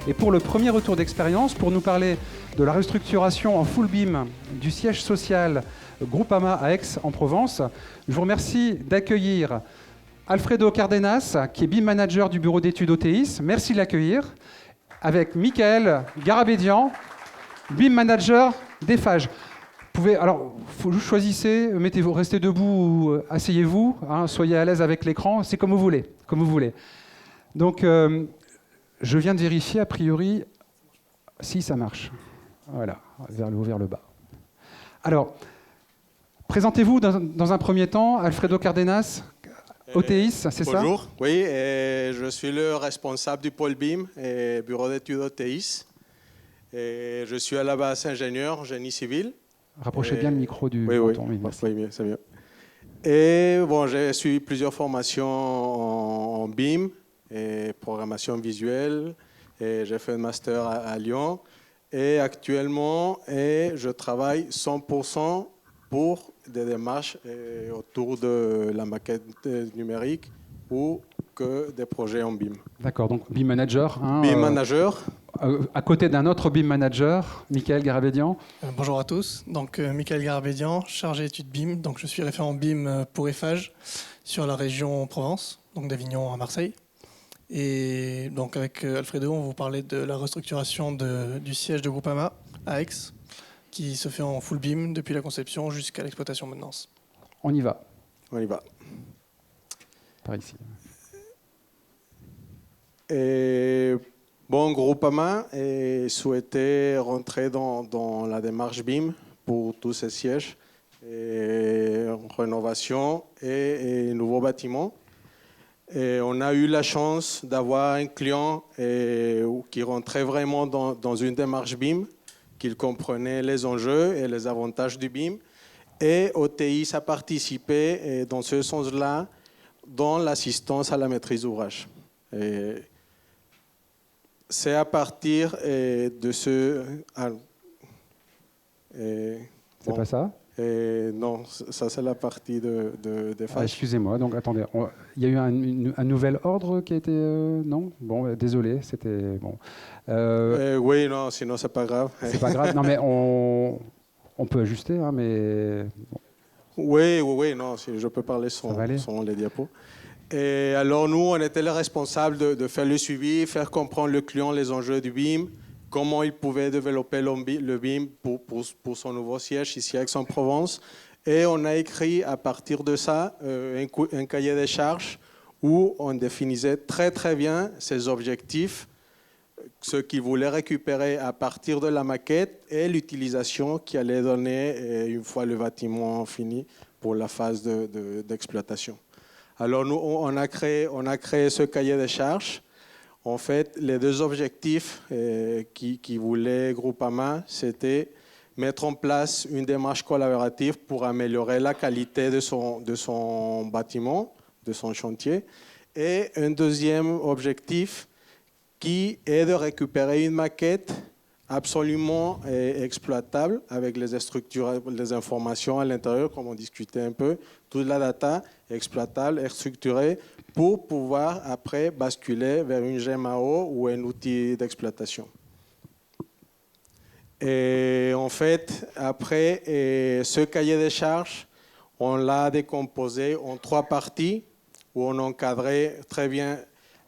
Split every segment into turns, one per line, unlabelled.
Et pour le premier retour d'expérience, pour nous parler de la restructuration en full BIM du siège social Groupama à Aix-en-Provence, je vous remercie d'accueillir Alfredo Cardenas, qui est BIM manager du bureau d'études OTIS. Merci de l'accueillir. Avec Michael Garabédian, BIM manager d'Eiffage. Alors, vous choisissez, mettez-vous, restez debout ou asseyez-vous, hein, soyez à l'aise avec l'écran, c'est comme vous voulez, comme vous voulez. Donc, je viens de vérifier, a priori, si ça marche. Voilà, vers le haut, vers le bas. Alors, présentez-vous dans un premier temps, Alfredo Cardenas, OTIS, c'est ça?
Bonjour, oui, je suis le responsable du pôle BIM et bureau d'études OTIS. Je suis à la base ingénieur, génie civil.
Rapprochez bien le micro du
bouton. Oui, c'est mieux. Et bon, j'ai suivi plusieurs formations en BIM et programmation visuelle. Et j'ai fait un master à Lyon. Et actuellement, je travaille 100% pour des démarches autour de la maquette numérique ou que des projets en BIM.
D'accord, donc BIM manager. Hein,
BIM manager.
À côté d'un autre BIM manager, Michael Garabédian.
Bonjour à tous, donc Michael Garabédian, chargé d'études BIM. Donc je suis référent BIM pour Eiffage sur la région Provence, donc d'Avignon à Marseille. Et donc avec Alfredo, on va vous parler de la restructuration du siège de Groupama à Aix, qui se fait en full BIM depuis la conception jusqu'à l'exploitation maintenance.
On y va.
On y va.
Par ici.
Et bon, Groupama souhaitait rentrer dans la démarche BIM pour tous ces sièges, rénovation et nouveaux bâtiments. Et on a eu la chance d'avoir un client qui rentrait vraiment dans une démarche BIM, qu'il comprenait les enjeux et les avantages du BIM. Et OTIS a participé dans ce sens-là dans l'assistance à la maîtrise d'ouvrage. C'est à partir de ce...
C'est pas ça?
Non, ça c'est la partie de Eiffage.
Excusez-moi, donc attendez, il y a eu un nouvel ordre qui a été... non? Bon, désolé, c'était... Bon.
Oui, non, sinon c'est pas grave.
C'est pas grave, non mais on peut ajuster, hein, mais... Bon.
Oui, non, je peux parler sans les diapos. Et alors nous, on était les responsables de faire le suivi, faire comprendre le client les enjeux du BIM, comment il pouvait développer le BIM pour son nouveau siège ici à Aix-en-Provence. Et on a écrit à partir de ça un cahier des charges où on définissait très très bien ses objectifs, ce qu'il voulait récupérer à partir de la maquette et l'utilisation qu'il allait donner une fois le bâtiment fini pour la phase d'exploitation. Alors nous, on a créé ce cahier des charges. En fait, les deux objectifs qui voulait Groupama, c'était mettre en place une démarche collaborative pour améliorer la qualité de son bâtiment, de son chantier. Et un deuxième objectif qui est de récupérer une maquette absolument exploitable avec les structures, les informations à l'intérieur, comme on discutait un peu, toute la data exploitable et structurée pour pouvoir après basculer vers une GMAO ou un outil d'exploitation. Et en fait, après, ce cahier des charges, on l'a décomposé en 3 parties où on encadrait très bien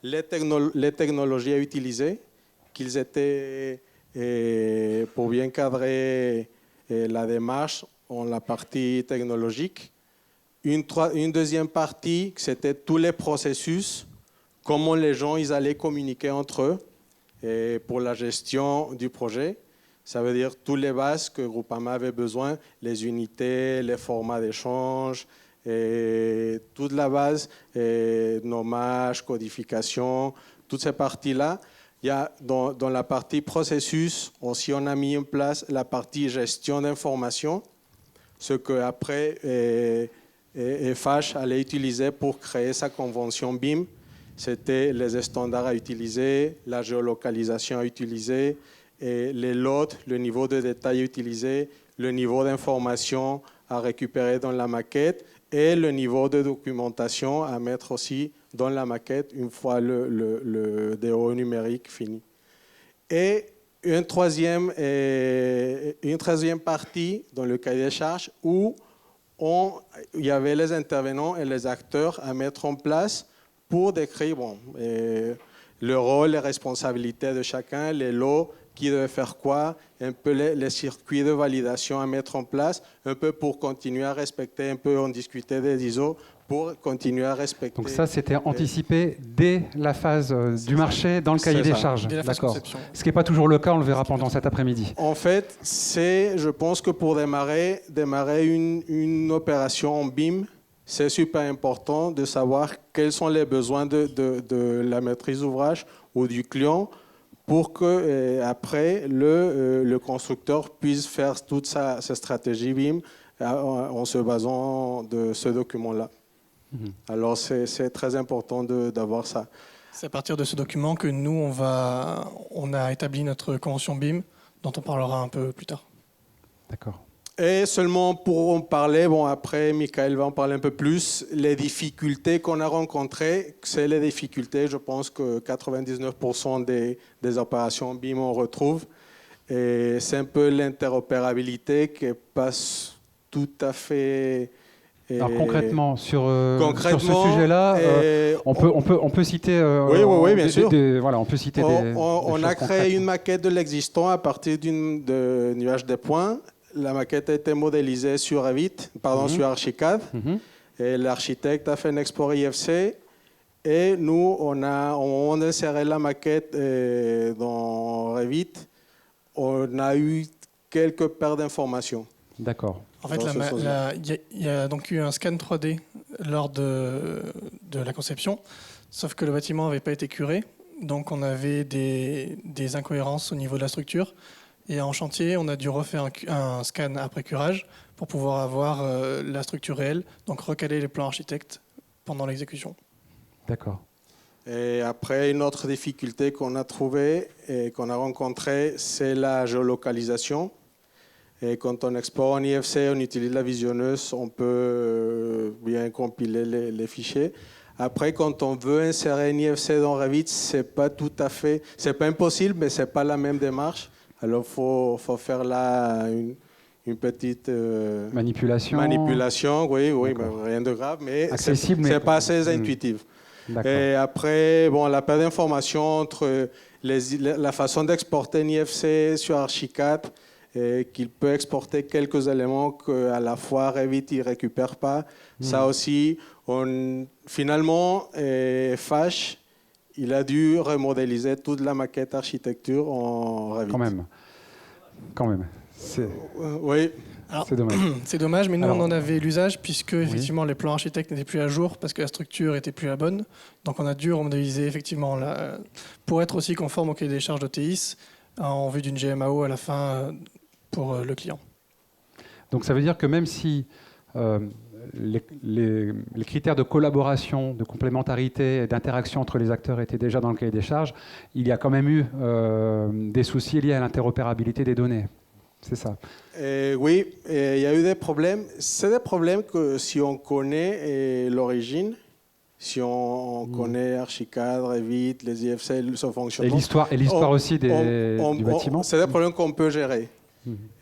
les technologies à utiliser, qu'ils étaient pour bien cadrer la démarche en la partie technologique. Une deuxième partie, c'était tous les processus, comment les gens ils allaient communiquer entre eux pour la gestion du projet. Ça veut dire toutes les bases que Groupama avait besoin, les unités, les formats d'échange, toute la base, nommage, codification, toutes ces parties-là. Il y a dans la partie processus, aussi on a mis en place la partie gestion d'informations, ce qu'après Eiffage allait utiliser pour créer sa convention BIM. C'était les standards à utiliser, la géolocalisation à utiliser, et les lots, le niveau de détail à utiliser, le niveau d'information à récupérer dans la maquette et le niveau de documentation à mettre aussi dans la maquette une fois le DO numérique fini. Et une troisième partie dans le cahier des charges où il y avait les intervenants et les acteurs à mettre en place pour décrire le rôle, les responsabilités de chacun, les lots, qui devait faire quoi, un peu les circuits de validation à mettre en place, un peu pour continuer à respecter, un peu on discutait des ISO, pour continuer à respecter.
Donc ça, c'était anticipé dès la phase du marché dans le cahier des charges. D'accord. Ce qui n'est pas toujours le cas, on le verra pendant cet après-midi.
En fait, je pense que pour démarrer une opération en BIM, c'est super important de savoir quels sont les besoins de la maîtrise d'ouvrage ou du client pour que après le constructeur puisse faire toute sa stratégie BIM en se basant de ce document-là. Alors c'est très important d'avoir ça.
C'est à partir de ce document que nous, on a établi notre convention BIM, dont on parlera un peu plus tard.
D'accord. Et
seulement pour en parler, après Michael va en parler un peu plus, les difficultés qu'on a rencontrées, c'est les difficultés, je pense que 99% des opérations BIM on retrouve. Et c'est un peu l'interopérabilité qui passe tout à fait...
Alors concrètement, sur ce sujet-là, on peut citer.
Oui, bien sûr.
Voilà, on peut citer
on a créé une maquette de l'existant à partir de nuage des points. La maquette a été modélisée sur Revit, sur Archicad. Et l'architecte a fait un export IFC. Et nous, on a inséré la maquette dans Revit. On a eu quelques paires d'informations.
D'accord.
En fait, il y a donc eu un scan 3D lors de la conception, sauf que le bâtiment n'avait pas été curé, donc on avait des incohérences au niveau de la structure. Et en chantier, on a dû refaire un scan après curage pour pouvoir avoir la structure réelle, donc recaler les plans architectes pendant l'exécution.
D'accord.
Et après, une autre difficulté qu'on a trouvée et qu'on a rencontrée, c'est la géolocalisation. Et quand on exporte en IFC, on utilise la visionneuse, on peut bien compiler les fichiers. Après, quand on veut insérer un IFC dans Revit, c'est pas impossible, mais c'est pas la même démarche. Alors, faut faire là une petite
manipulation,
oui, mais rien de grave, mais c'est pas assez intuitif.
Et
après, la perte d'informations entre la façon d'exporter un IFC sur Archicad, qu'il peut exporter quelques éléments qu'à la fois Revit ne récupère pas. Ça aussi, finalement, FH, il a dû remodéliser toute la maquette architecture en Revit.
Quand même.
Oui.
C'est dommage.
C'est dommage, mais nous, on en avait l'usage puisque effectivement, les plans architectes n'étaient plus à jour parce que la structure n'était plus la bonne. Donc, on a dû remodéliser effectivement pour être aussi conforme au cahier des charges d'OTIS en vue d'une GMAO à la fin pour le client.
Donc, ça veut dire que même si les critères de collaboration, de complémentarité et d'interaction entre les acteurs étaient déjà dans le cahier des charges, il y a quand même eu des soucis liés à l'interopérabilité des données. C'est ça.
Oui, il y a eu des problèmes. C'est des problèmes que si on connaît l'origine, si on connaît Archicad, Revit, les IFC, son fonctionnement.
Et l'histoire aussi du bâtiment.
C'est des problèmes qu'on peut gérer.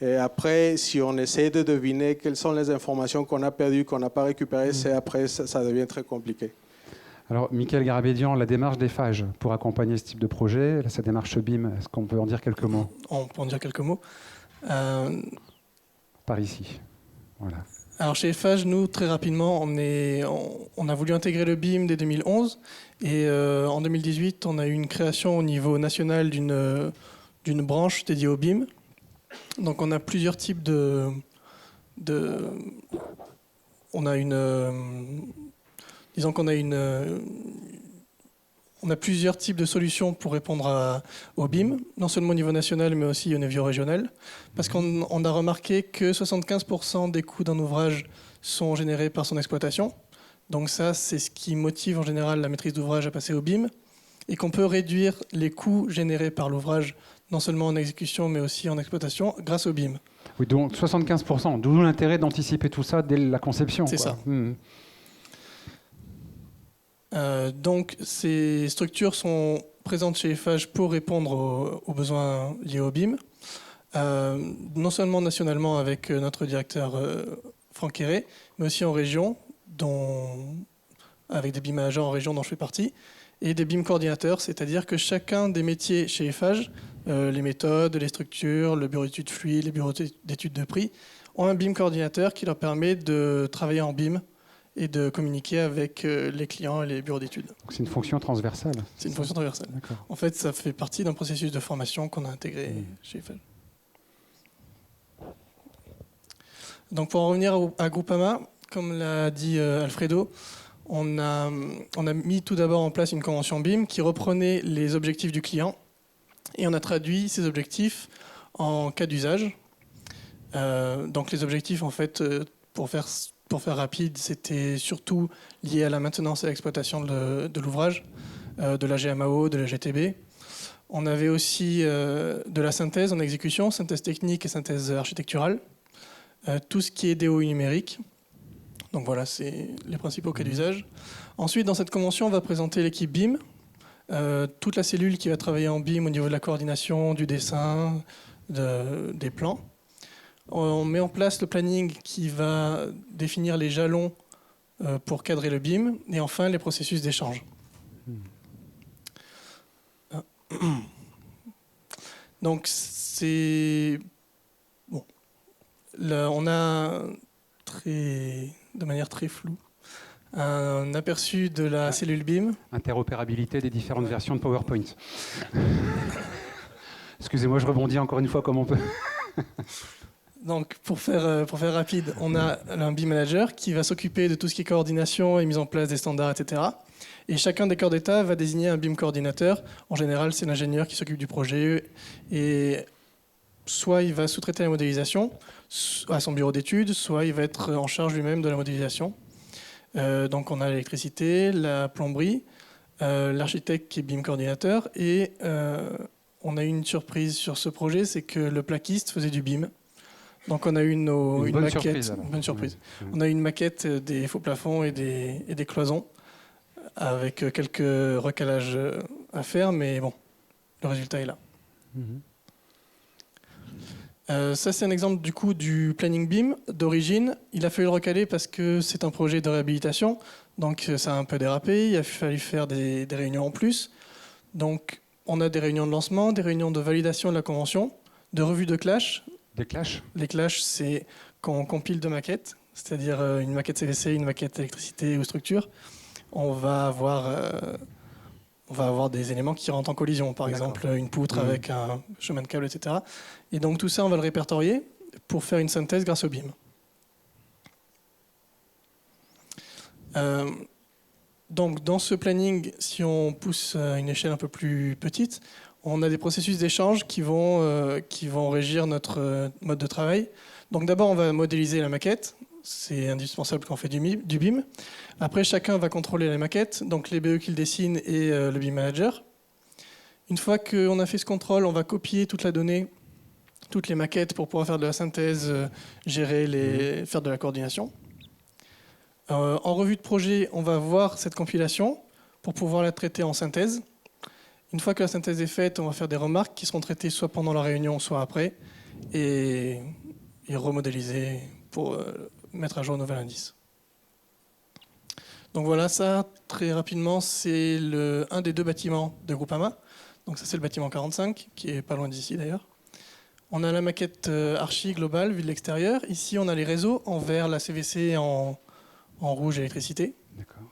Et après, si on essaie de deviner quelles sont les informations qu'on a perdues, qu'on n'a pas récupérées, après ça devient très compliqué.
Alors, Michael Garabédian, la démarche des FAGE pour accompagner ce type de projet, sa démarche BIM, est-ce qu'on peut en dire quelques mots?
On peut en dire quelques mots.
Par ici. Voilà.
Alors chez FAGE, nous, très rapidement, on a voulu intégrer le BIM dès 2011. Et en 2018, on a eu une création au niveau national d'une branche dédiée au BIM. Donc on a plusieurs types on a plusieurs types de solutions pour répondre au BIM, non seulement au niveau national, mais aussi au niveau régional. Parce qu'on a remarqué que 75% des coûts d'un ouvrage sont générés par son exploitation. Donc ça, c'est ce qui motive en général la maîtrise d'ouvrage à passer au BIM. Et qu'on peut réduire les coûts générés par l'ouvrage, non seulement en exécution, mais aussi en exploitation, grâce au BIM.
Oui, donc 75%, d'où l'intérêt d'anticiper tout ça dès la conception.
C'est ça. Donc ces structures sont présente chez Eiffage pour répondre aux besoins liés au BIM, non seulement nationalement avec notre directeur Franck Héré, mais aussi en région, avec des BIM managers en région dont je fais partie, et des BIM coordinateurs, c'est-à-dire que chacun des métiers chez Eiffage, les méthodes, les structures, le bureau d'études fluides, les bureaux d'études de prix, ont un BIM coordinateur qui leur permet de travailler en BIM et de communiquer avec les clients et les bureaux d'études.
C'est une fonction transversale.
C'est une fonction transversale. En fait, ça fait partie d'un processus de formation qu'on a intégré chez Eiffage. Donc pour en revenir à Groupama, comme l'a dit Alfredo, on a mis tout d'abord en place une convention BIM qui reprenait les objectifs du client et on a traduit ces objectifs en cas d'usage. Donc les objectifs, en fait, pour faire rapide, c'était surtout lié à la maintenance et à l'exploitation de l'ouvrage, de la GMAO, de la GTB. On avait aussi de la synthèse en exécution, synthèse technique et synthèse architecturale. Tout ce qui est DOI numérique. Donc voilà, c'est les principaux cas d'usage. Ensuite, dans cette convention, on va présenter l'équipe BIM, toute la cellule qui va travailler en BIM au niveau de la coordination, du dessin, des plans. On met en place le planning qui va définir les jalons pour cadrer le BIM, et enfin les processus d'échange. Donc c'est... Bon. Là, on a de manière très floue un aperçu de la cellule BIM.
Interopérabilité des différentes versions de PowerPoint. Excusez-moi, je rebondis encore une fois comme on peut.
Donc, pour faire rapide, on a un BIM manager qui va s'occuper de tout ce qui est coordination et mise en place des standards, etc. Et chacun des corps d'État va désigner un BIM coordinateur. En général, c'est l'ingénieur qui s'occupe du projet. Et soit il va sous-traiter la modélisation à son bureau d'études, soit il va être en charge lui-même de la modélisation. Donc, on a l'électricité, la plomberie, l'architecte qui est BIM coordinateur. Et on a eu une surprise sur ce projet, c'est que le plaquiste faisait du BIM. Donc on a eu une maquette, bonne surprise. On a eu une maquette des faux plafonds et des cloisons avec quelques recalages à faire, mais bon, le résultat est là. Ça c'est un exemple du coup du planning BIM d'origine. Il a fallu le recaler parce que c'est un projet de réhabilitation, donc ça a un peu dérapé. Il a fallu faire des réunions en plus. Donc on a des réunions de lancement, des réunions de validation de la convention, de revue de clash.
Des clashs ?
Les clashs, c'est quand on compile deux maquettes, c'est-à-dire une maquette CVC, une maquette électricité ou structure. On va avoir des éléments qui rentrent en collision, par exemple une poutre avec un chemin de câble, etc. Et donc tout ça, on va le répertorier pour faire une synthèse grâce au BIM. Donc dans ce planning, si on pousse à une échelle un peu plus petite, on a des processus d'échange qui vont régir notre mode de travail. Donc d'abord, on va modéliser la maquette. C'est indispensable quand on fait du BIM. Après, chacun va contrôler la maquette, donc les BE qu'il dessine et le BIM manager. Une fois qu'on a fait ce contrôle, on va copier toute la donnée, toutes les maquettes pour pouvoir faire de la synthèse, faire de la coordination. En revue de projet, on va voir cette compilation pour pouvoir la traiter en synthèse. Une fois que la synthèse est faite, on va faire des remarques qui seront traitées soit pendant la réunion, soit après, et remodéliser pour mettre à jour un nouvel indice. Donc voilà, ça, très rapidement, c'est un des deux bâtiments de Groupama. Donc ça, c'est le bâtiment 45, qui est pas loin d'ici d'ailleurs. On a la maquette archi globale, vue de l'extérieur. Ici, on a les réseaux en vert, la CVC en rouge, électricité. D'accord.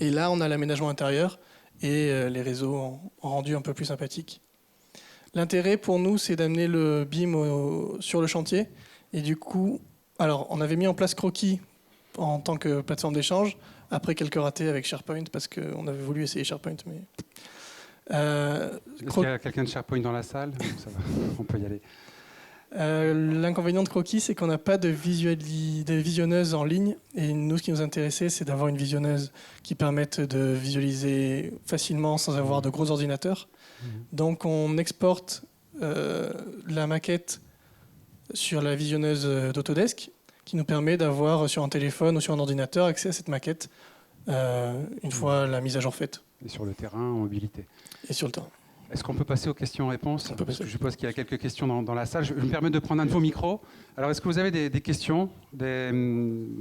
Et là, on a l'aménagement intérieur et les réseaux en rendu un peu plus sympathique. L'intérêt pour nous, c'est d'amener le BIM sur le chantier. Et du coup, alors, on avait mis en place Croquis en tant que plateforme d'échange, après quelques ratés avec SharePoint, parce qu'on avait voulu essayer SharePoint. Mais
est-ce qu'il y a quelqu'un de SharePoint dans la salle ? Ça va, on peut y aller.
L'inconvénient de Croquis, c'est qu'on n'a pas de visionneuse en ligne. Et nous, ce qui nous intéressait, c'est d'avoir une visionneuse qui permette de visualiser facilement sans avoir de gros ordinateurs. Donc, on exporte la maquette sur la visionneuse d'Autodesk, qui nous permet d'avoir sur un téléphone ou sur un ordinateur accès à cette maquette une fois la mise à jour faite.
Et sur le terrain, en mobilité.
Et sur le terrain.
Est-ce qu'on peut passer aux questions-réponses?
On peut passer.
Je suppose qu'il y a quelques questions dans la salle. Je me permets de prendre un de vos micros. Alors, est-ce que vous avez des questions, des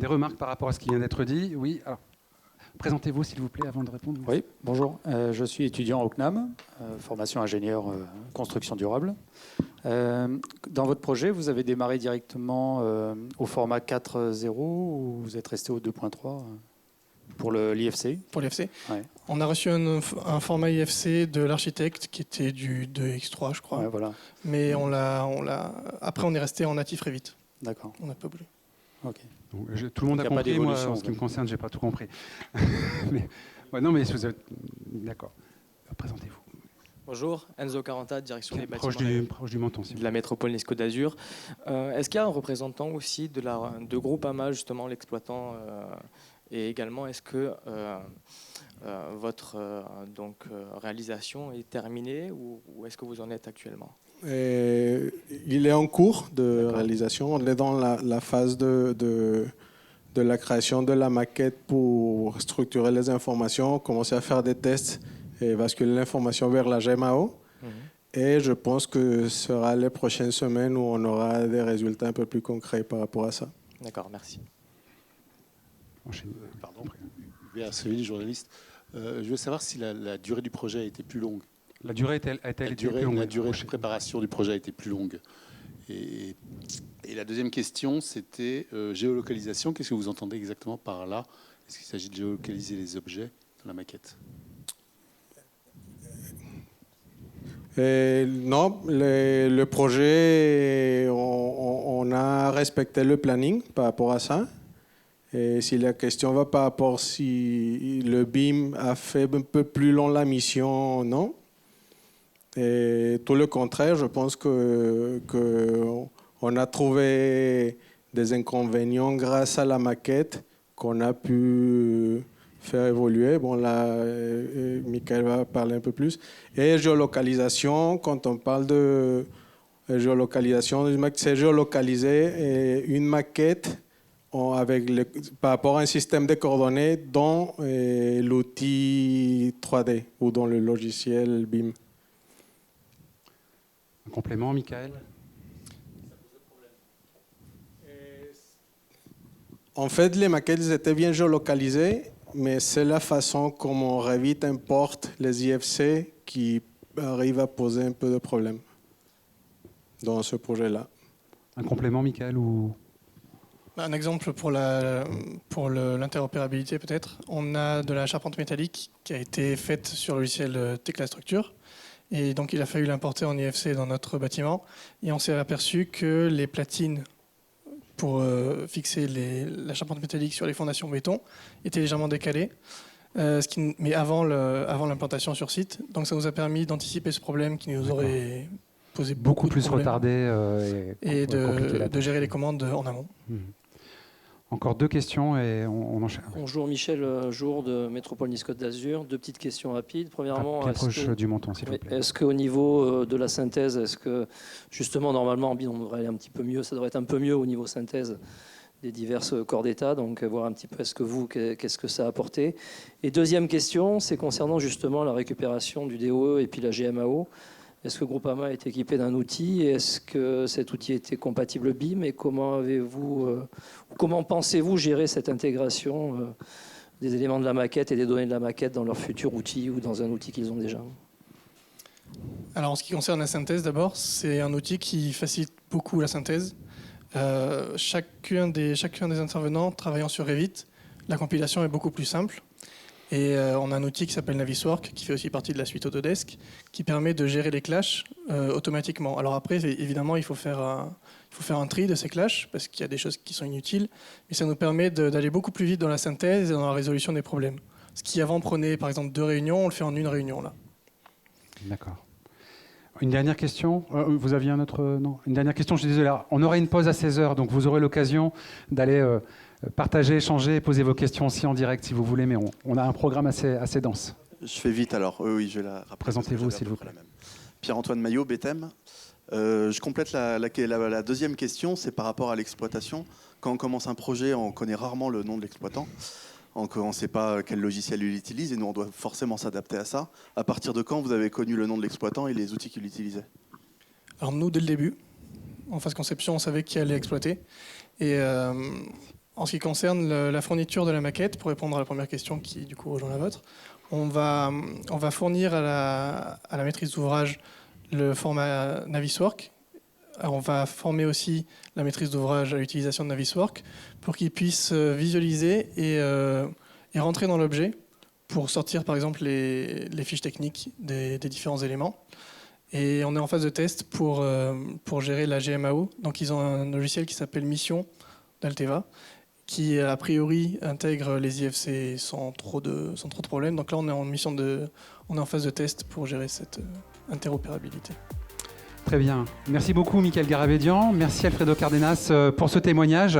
remarques par rapport à ce qui vient d'être dit? Oui. Alors, présentez-vous, s'il vous plaît, avant de répondre.
Oui, bonjour. Je suis étudiant au CNAM, formation ingénieur construction durable. Dans votre projet, vous avez démarré directement au format 4.0 ou vous êtes resté au 2.3 pour l'IFC?
Pour l'IFC,
Ouais.
on a reçu un format IFC de l'architecte qui était du 2x3, je crois.
Ouais, voilà.
Mais après, on est resté en natif Revit.
D'accord.
On n'a pas bougé.
Ok.
Donc, tout le monde a
Il y a pas
compris. Moi,
d'évolution,
en ce qui me
ouais.
concerne, j'ai pas tout compris. Mais, ouais, non, mais vous êtes... D'accord. Présentez-vous.
Bonjour, Enzo Caranta, direction des bâtiments
Proche du menton, s'il
de
vous
la métropole Nice Côte d'Azur. Est-ce qu'il y a un représentant aussi de Groupama, justement l'exploitant, et également est-ce que votre réalisation est terminée ou est-ce que vous en êtes actuellement?
Il est en cours de réalisation. On est dans la phase de la création de la maquette pour structurer les informations, commencer à faire des tests et basculer l'information vers la GMAO. Et je pense que ce sera les prochaines semaines où on aura des résultats un peu plus concrets par rapport à ça.
D'accord, merci.
Pardon, Séville, journaliste. Je veux savoir si la durée du projet a été plus longue.
La durée a-t-elle été plus longue?
La durée de préparation du projet a été plus longue. Et la deuxième question, c'était géolocalisation. Qu'est-ce que vous entendez exactement par là? Est-ce qu'il s'agit de géolocaliser les objets dans la maquette?
Non, le projet, on a respecté le planning par rapport à ça. Et si la question va par rapport si le BIM a fait un peu plus long la mission, non. Et tout le contraire, je pense qu'on a trouvé des inconvénients grâce à la maquette qu'on a pu faire évoluer. Bon, là, Michael va parler un peu plus. Et géolocalisation, quand on parle de géolocalisation, c'est géolocaliser une maquette par rapport à un système de coordonnées dans l'outil 3D ou dans le logiciel BIM.
Un complément, Michael?
En fait, les maquettes étaient bien géolocalisées, mais c'est la façon comment Revit importe les IFC qui arrive à poser un peu de problème dans ce projet-là.
Un complément, Michael, ou...
Un exemple pour l'interopérabilité peut-être. On a de la charpente métallique qui a été faite sur le logiciel Tekla Structure. Et donc il a fallu l'importer en IFC dans notre bâtiment. Et on s'est aperçu que les platines pour fixer la charpente métallique sur les fondations béton étaient légèrement décalées. Mais avant l'implantation sur site. Donc ça nous a permis d'anticiper ce problème qui nous aurait posé
beaucoup plus
problèmes.
Retardé
et de gérer les commandes en amont.
Encore deux questions et on enchaîne.
Bonjour, Michel Jour de Métropole Nice Côte d'Azur. Deux petites questions rapides. Premièrement,
du menton, s'il vous plaît.
Est-ce qu'au niveau de la synthèse, est-ce que justement normalement on devrait aller un petit peu mieux, ça devrait être un peu mieux au niveau synthèse des diverses corps d'État, donc voir un petit peu qu'est-ce que ça a apporté. Et deuxième question, c'est concernant justement la récupération du DOE et puis la GMAO. Est-ce que Groupama est équipé d'un outil? Est-ce que cet outil était compatible BIM? Et comment pensez-vous gérer cette intégration des éléments de la maquette et des données de la maquette dans leur futur outil ou dans un outil qu'ils ont déjà?
Alors en ce qui concerne la synthèse d'abord, c'est un outil qui facilite beaucoup la synthèse. Chacun des intervenants travaillant sur Revit, la compilation est beaucoup plus simple. Et on a un outil qui s'appelle Naviswork, qui fait aussi partie de la suite Autodesk, qui permet de gérer les clashs automatiquement. Alors après, évidemment, il faut faire un tri de ces clashs, parce qu'il y a des choses qui sont inutiles, mais ça nous permet d'aller beaucoup plus vite dans la synthèse et dans la résolution des problèmes. Ce qui avant prenait par exemple 2 réunions, on le fait en 1 réunion là.
D'accord. Une dernière question. Vous aviez un autre... Non, une dernière question, je suis désolé. Alors, on aura une pause à 16h, donc vous aurez l'occasion d'aller... partagez, échangez, posez vos questions aussi en direct si vous voulez, mais on a un programme assez dense.
Je fais vite alors. Oui, je vais la rappeler.
Présentez-vous s'il vous plaît.
Pierre-Antoine Maillot, BTM. Je complète la deuxième question, c'est par rapport à l'exploitation. Quand on commence un projet, on connaît rarement le nom de l'exploitant. on ne sait pas quel logiciel il utilise et nous on doit forcément s'adapter à ça. À partir de quand vous avez connu le nom de l'exploitant et les outils qu'il utilisait?
Alors nous, dès le début, en phase conception, on savait qui allait exploiter. Et en ce qui concerne la fourniture de la maquette, pour répondre à la première question qui du coup rejoint la vôtre, on va fournir à la maîtrise d'ouvrage le format Naviswork. On va former aussi la maîtrise d'ouvrage à l'utilisation de Naviswork pour qu'ils puissent visualiser et rentrer dans l'objet pour sortir par exemple les fiches techniques des différents éléments. Et on est en phase de test pour gérer la GMAO. Donc ils ont un logiciel qui s'appelle Mission d'Alteva, qui a priori intègre les IFC sans trop de problèmes. Donc là on est en phase de test pour gérer cette interopérabilité.
Très bien. Merci beaucoup Michael Garabédian. Merci Alfredo Cardenas pour ce témoignage.